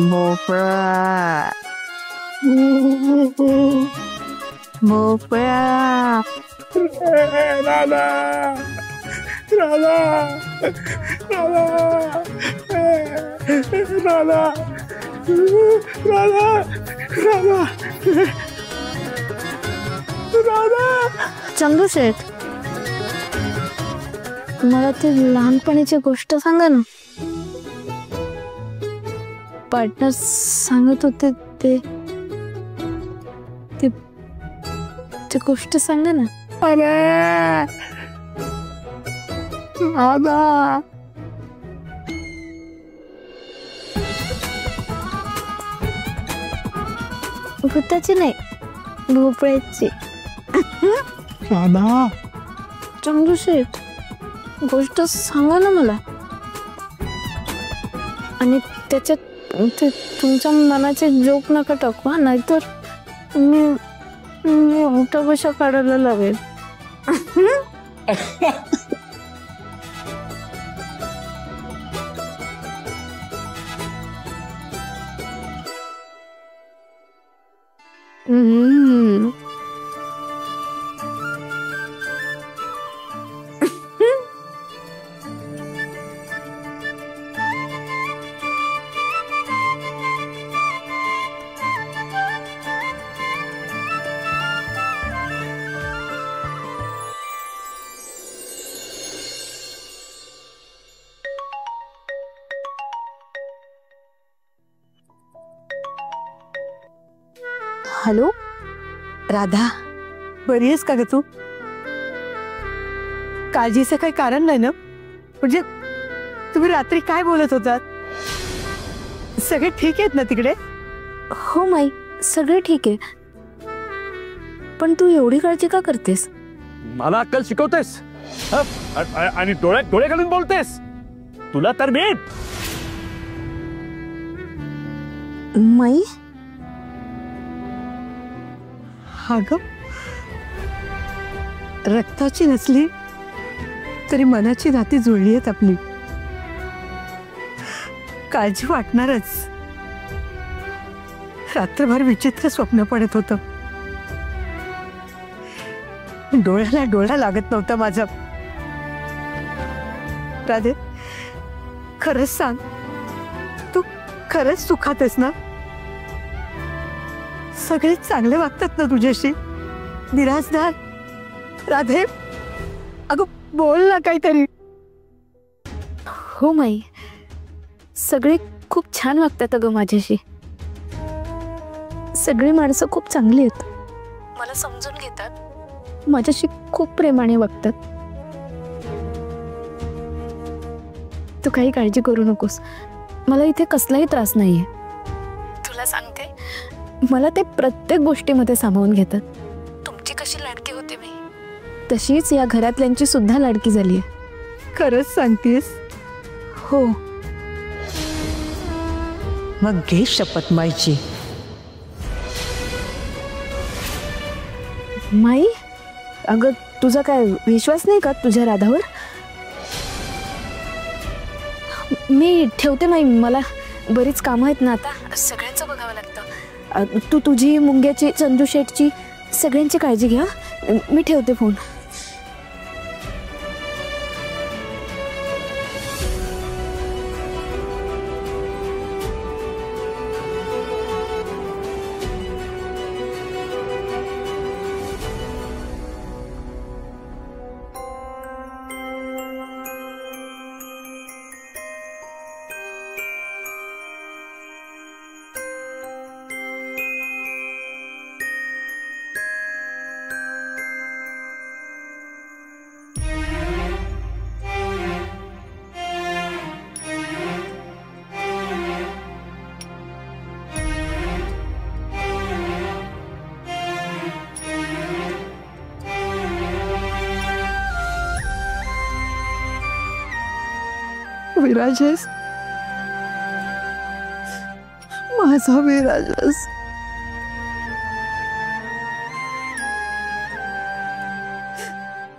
भोपळा भोपळा राधा राधा राधा राधा राधा राधा राधा. चंदू शेठ, मला ते लहानपणीची गोष्ट सांगा ना. पार्टनर सांगत होते ते ते ते गोष्ट सांगा ना. अरे राधा भूताची नाही, भोपळ्याची. राधा चंदू शेठ, गोष्ट सांगा ना मला. आणि त्याच्यात ते तुमच्या मनाचे जोक नका टाकू, नाहीतर मी उठा बशा काढायला लागेल. हॅलो राधा, बरी आहेस का ग तू? काळजीचं काही कारण नाही ना? म्हणजे तुम्ही रात्री काय बोलत होतात? सगळे ठीक आहेत ना तिकडे? हो माई, सगळे ठीक आहे. पण तू एवढी काळजी का करतेस? मला अक्कल शिकवतेस आणि डोळ्यात डोळे घालून बोलतेस. तुला तर मी माई, अगं, रक्ताची नसली तरी मनाची नाती जुळली आहेत आपली. काळजी वाटणारच. रात्रभर विचित्र स्वप्न पडत होतं. डोळ्याला डोळा लागत नव्हता माझा. राधे, खरंच सांग, तू खरंच सुखातस ना? सगळे चांगले वागतात ना तुझ्याशी? निराशदार राधे, अगं बोल ना काहीतरी. हो माई, सगळे खूप छान वागतात अगं माझ्याशी. सगळी माणसं खूप चांगली आहेत, मला समजून घेतात, माझ्याशी खूप प्रेमाने वागतात. तू काही काळजी करू नकोस, मला इथे कसलाही त्रास नाहीये. तुला सांगते, मला ते प्रत्येक गोष्टीमध्ये सामावून घेतात. तुमची कशी लाडकी होते मी, तशीच या घरातल्यांची सुद्धा लाडकी झाली आहे. खरंच सांगतेस? हो. मग घे शपथ माईची. माई, अगं तुझा काय विश्वास नाही का तुझ्या राधावर? मी ठेवते माई, मला बरीच कामं आहेत ना आता, सगळ्यांचं बघावं लागतं. तू तुझी, मुंग्याची, चंदू शेठची, सगळ्यांची काळजी घ्या. मी ठेवते फोन. विराजस, माझा विराजस.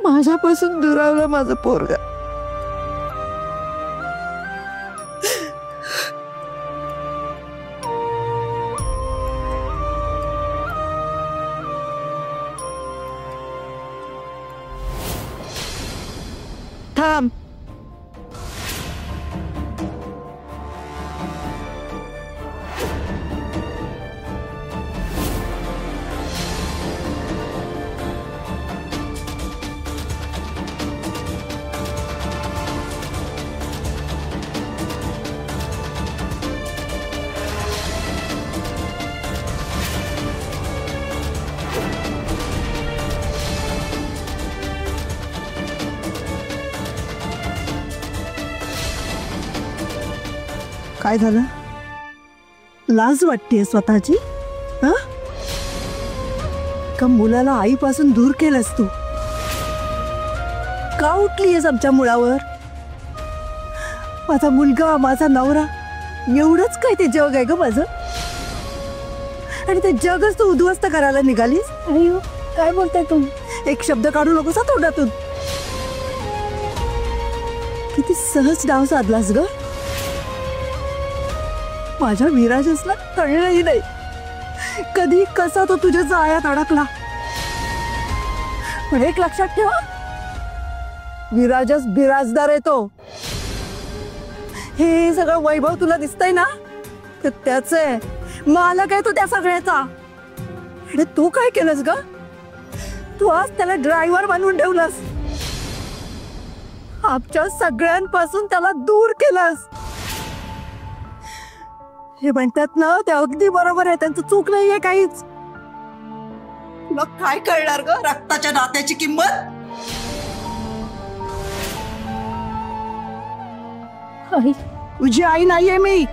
माझ्यापासून दुरावलं माझं पोरगा. थांब. काय झालं? लाज वाटतेय स्वतःची? हा? का मुलाला आईपासून दूर केलंस तू? का उठलीयस आमच्या मुळावर? माझा मुलगा, माझा नवरा, एवढंच काय ते जग आहे ग माझं? आणि ते जगच तू उद्ध्वस्त करायला निघालीस? अयो, काय बोलताय तुम्ही? एक शब्द काढू नकोस हा तोंडातून. किती सहज डाव साधलास ग. माझ्या विराजसला कळलंही नाही कधी कसा तो तुझ्या जाळ्यात अडकला. पण एक लक्षात ठेवा, विराजस बिराजदार आहे तो. हे सगळं वैभव तुला दिसतंय ना, तर त्याच आहे. मालक आहे तो त्या सगळ्याचा. आणि तू काय केलंस ग? तू आज त्याला ड्रायव्हर बनवून ठेवलंस. आमच्या सगळ्यांपासून त्याला दूर केलंस. हे म्हणतात ना, ते अगदी बरोबर आहे. त्यांचं चूक नाहीये काहीच. तुला काय कळणार ग रक्ताच्या नात्याची किंमत? आई, तुझी आई नाहीये मी.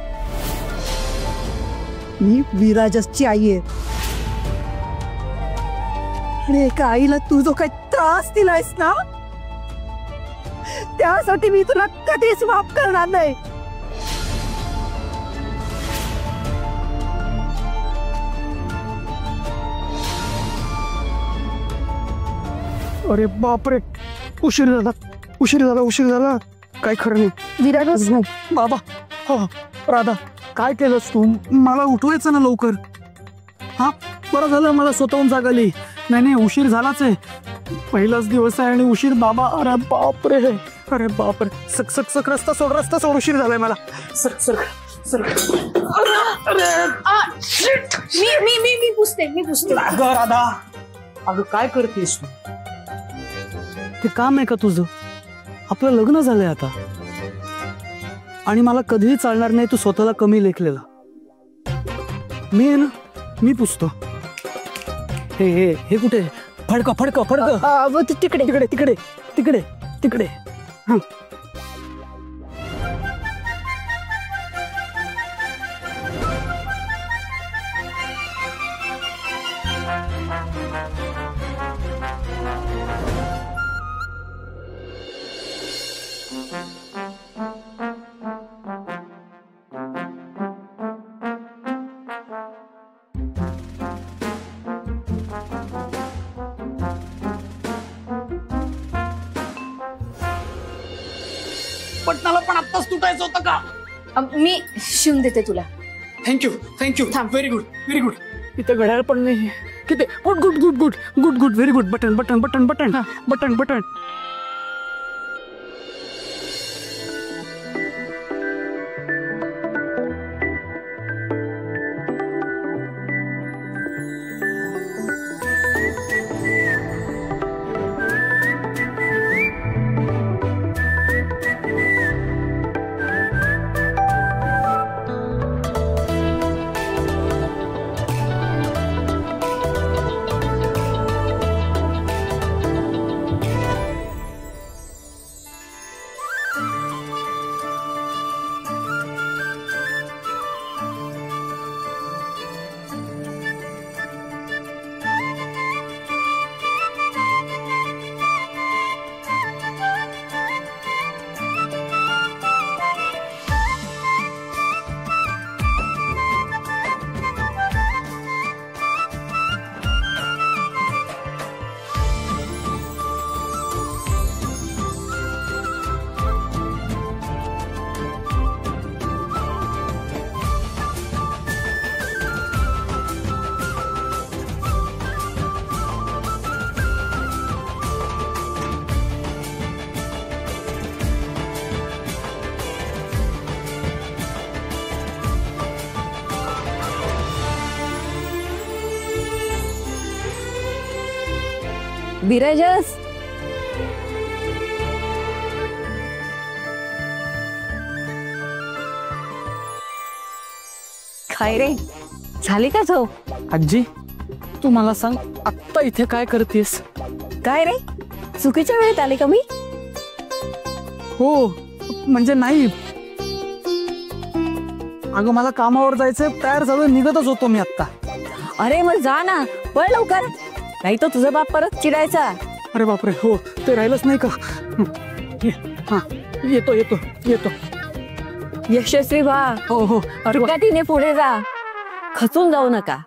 मी विराजसची आई आहे. आणि एका आईला तू जो काही त्रास दिलायस ना, त्यासाठी मी तुला कधीच माफ करणार नाही. अरे बापरे, उशीर झाला, उशीर झाला, उशीर झाला. काय खरं नाही. विराजस, बाबा, हो राधा, काय केलंस तू? मला उठवायचं ना लवकर. हा, बरं झालं मला स्वतःहून जाग आली. नाही नाही, उशीर झालाच आहे. पहिलाच दिवस आहे आणि उशीर. बाबा, अरे बापरे, अरे बापरे. सक सक सक, रस्ता सोड, रस्ता सोड. उशीर झालाय मला. Sir sir sir. मी पुसते. अगं राधा, अगं काय करतेस तू? ते काम आहे का तुझं? आपलं लग्न झालंय आता. आणि मला कधीही चालणार नाही तू स्वतःला कमी लेखलेला. मी आहे ना, मी पुसतो. हे हे हे कुठे? फडक फडक फडक. तिकडे तिकडे तिकडे तिकडे तिकडे. हा, पटनाला पण आत्ताच तुटायचं होतं का? मी शिवून देते तुला. Thank you thank you. थांब. Very good very good. इथं घड्याळ पण नाही. किती good good good good good good. Very good. Button button button button button button. Virajas, काय रे, झाली का झोप? आजी तू मला सांग, आत्ता इथे काय करतेस? काय रे, चुकीच्या वेळेत आले का मी? हो म्हणजे नाही, अगं मला कामावर जायचंय, तयार झालो, निघतच होतो मी आत्ता. अरे मग जा ना, पळ लवकर, नाही तर तुझा बाप परत चिडायचा. अरे बापरे, हो ते राहिलंच नाही का? हा येतो येतो येतो. यशस्वी व्हा, हो हो. टुकाटीने पुढे जा, खचून जाऊ नका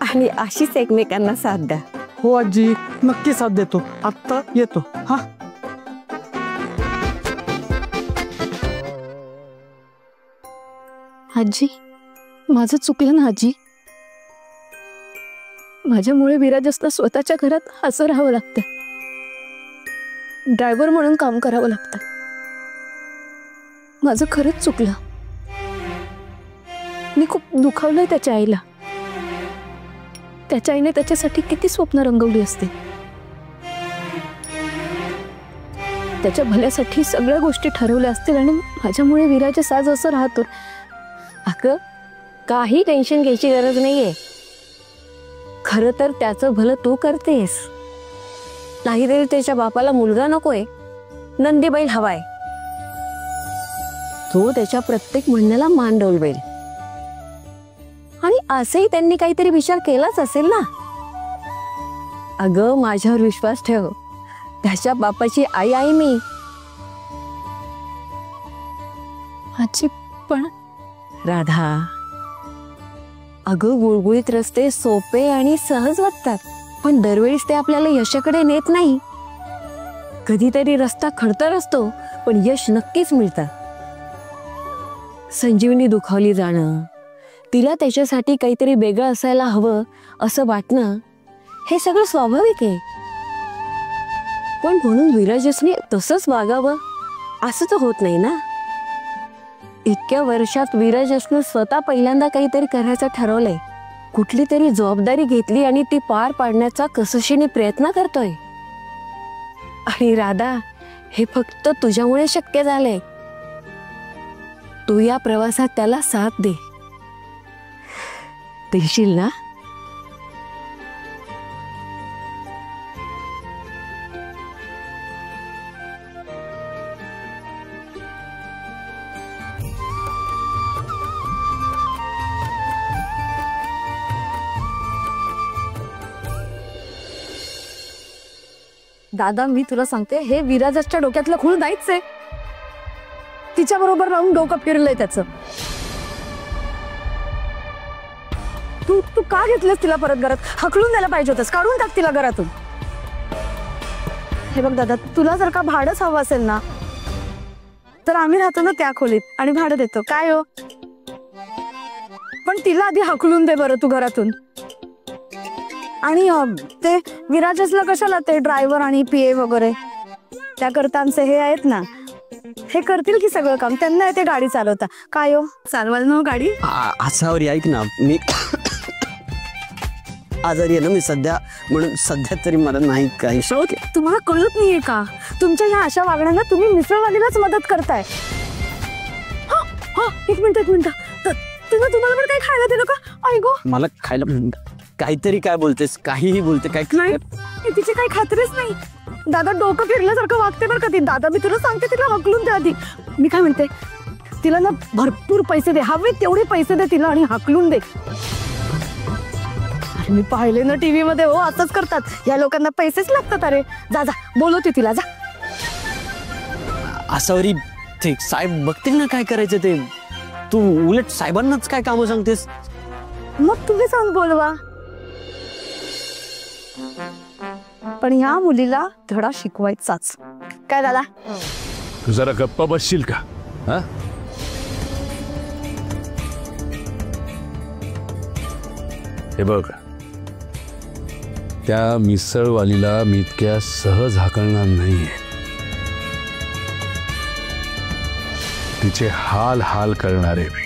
आणि अशीच एकमेकांना साथ द्या. हो आजी, नक्की साथ देतो, आत्ता येतो. हा आजी, माझं चुकलं ना आजी. माझ्यामुळे विराजसला स्वतःच्या घरात हजर राहावं लागतं, ड्रायव्हर म्हणून काम करावं लागतं. माझं खरंच चुकलं. मी खूप दुखावलंय त्याच्या आईला. त्याच्या आईने त्याच्यासाठी किती स्वप्न रंगवली असते. त्याच्या भल्यासाठी सगळ्या गोष्टी ठरवल्या असतील आणि माझ्यामुळे विराजस आज असं राहतो. अगं, काही टेन्शन घ्यायची गरज नाहीये. खरं तर त्याचं भलं तू करतेस, नाहीतरी त्याच्या बापाला मुलगा नकोय, नंदीबैल हवाय. तो त्याच्या प्रत्येक म्हणण्याला मान डोलवेल आणि असेही त्यांनी काहीतरी विचार केलाच असेल ना. अगं, माझ्यावर विश्वास ठेव, त्याच्या बापाची आई आहे मी. आजी पण राधा, अगं गुळगुळीत रस्ते सोपे आणि सहज वाटतात, पण दरवेळीच ते आपल्याला यशाकडे नेत नाही. कधीतरी रस्ता खडतर असतो, पण यश नक्कीच मिळतं. संजीवनी दुखावली जाणं, तिला त्याच्यासाठी काहीतरी वेगळं असायला हवं असं वाटणं, हे सगळं स्वाभाविक आहे. पण म्हणून विराजसने तसंच वागावं असं तर होत नाही ना. इतक्या वर्षात विराजसनं स्वतः पहिल्यांदा काहीतरी करायचं ठरवलंय, कुठली तरी जबाबदारी घेतली आणि ती पार पाडण्याचा कसोशीने प्रयत्न करतोय. आणि राधा, हे फक्त तुझ्यामुळे शक्य झालंय. तू या प्रवासात त्याला साथ दे, देशील ना? दादा, मी तुला सांगते, हे विराजसच्या डोक्यातलं खूळ नाहीच आहे. तिच्या बरोबर राहून डोकं फिरलंय त्याचं. तू तू का घेतलंस तिला परत घरात? हकलून द्यायला पाहिजे होतंस, काढून टाक तिला घरातून. हे बघ दादा, तुला जर का भाडंच हवं असेल ना, तर आम्ही राहतो ना त्या खोलीत आणि भाडं देतो. काय हो, पण तिला आधी हकलून दे बरं तू घरातून. आणि ते विराजसला कशाला ते ड्रायव्हर आणि PA वगैरे, त्याकरता आमचे हे आहेत ना, हे करतील की सगळं काम. त्यांना येते गाडी चालवता. काय हो, चालवाल ना गाडी? असावरी ऐक ना, मी आजारी आहे ना मी सध्या, म्हणून सध्या तरी मला नाही काही. तुम्हाला कळत नाहीये का? तुमच्या ह्या अशा वागण्याला तुम्ही मिसळवालीलाच मदत करताय. एक मिनिट, तिनं तुम्हाला पण काही खायला दिलं का? आई गो, मला खायला काहीतरी. काय बोलतेस? काहीही बोलते. काय नाही, तिची काही खात्रीच नाही. दादा, डोकं फिरल्यासारखं वागते बरं का ती. दादा, मी तुला सांगते, तिला हकलून द्या आधी. मी काय म्हणते, तिला ना भरपूर पैसे दे, हवे तेवढे पैसे दे तिला आणि हकलून दे. अरे मी पाहिले ना TV मध्ये, हो असंच करतात या लोकांना, पैसेच लागतात. अरे जा जा, बोलवते तिला, जा. असावरी, ते साहेब बघतील ना काय करायचं ते. तू उलट साहेबांनाच काय कामं सांगतेस? मग तुम्ही सांग बोलवा. पण ह्या मुलीला धडा शिकवायचाच. काय दादा? तू जरा गप्पा बसशील का? हा, हे बघ, त्या मिसळवालीला मी इतक्या सहज हाकलणार नाहीये. तिचे हाल हाल करणार आहे मी.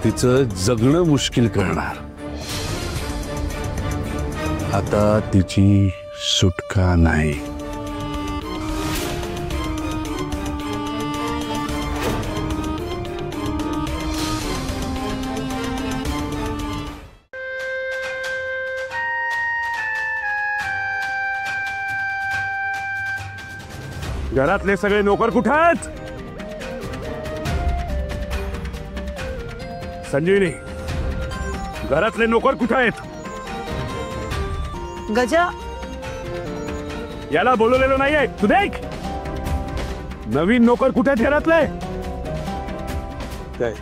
तिचं जगणं मुश्किल करणार. आता तिची सुटका नाही. घरातले सगळे नोकर कुठे आहेत? संजीवनी, घरातले नोकर कुठे आहेत? गजा, याला बोलवलेलं नाहीये, तू देख. नवीन नोकर कुठे आहेत घरातले? काय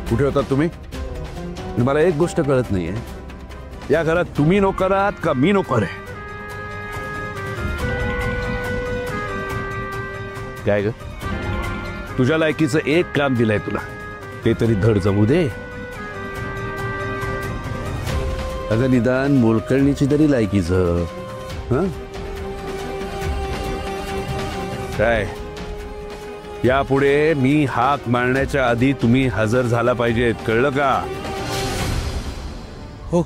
कुठे होतात तुम्ही? मला एक गोष्ट कळत नाहीये, या घरात तुम्ही नोकर आहात का मी नोकर आहे? काय ग, तुझ्या लायकीचं एक काम दिलंय तुला, ते तरी धड जमू दे. अगं निदान मोलकरणीची तरी लायकीचं. हं? काय यापुढे मी हाक मारण्याच्या आधी तुम्ही हजर झाला पाहिजेत, कळलं का? हो.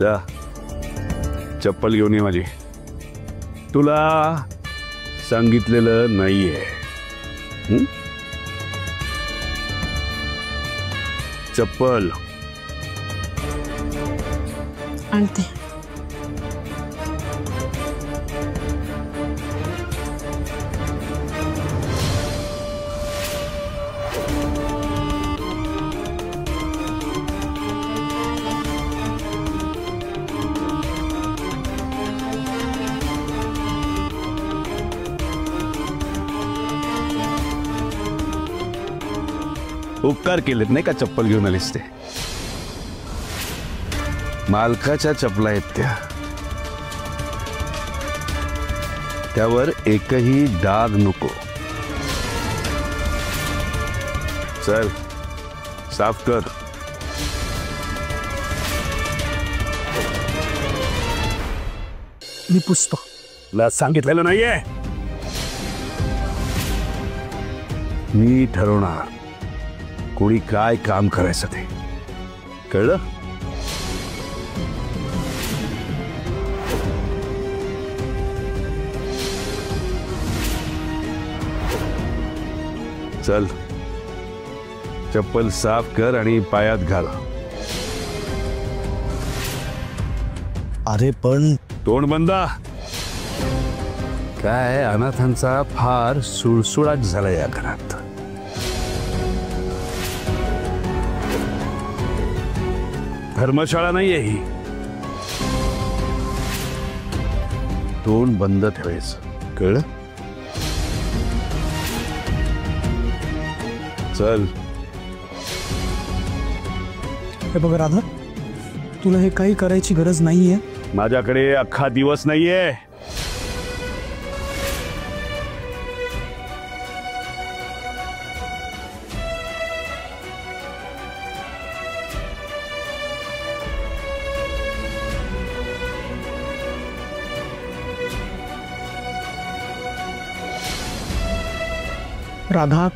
जा, चप्पल घेऊन ये माझी. तुला सांगितलेलं नाहीये. चप्पल आणते. उपकार केलेत नाही का चप्पल घेऊन आलीस ते? मालकाच्या चपला आहेत त्या, त्यावर एकही डाग नको. चल साफ कर. मी पुसतो. तुला सांगितलेलं नाहीये, मी ठरवणार कोणी काय काम करायचं ते, कळलं? चल चप्पल साफ कर आणि पायात घाल. अरे पण तोंड बंदा. काय अनाथांचा फार सुळसुळाट झाला या घरात. धर्मशाळा नाहीये ही. तोंड बंद ठेवायचं, कळलं? चल. हे बघ राधा, तुला हे काही करायची गरज नाहीये. माझ्याकडे अख्खा दिवस नाहीये. राधा,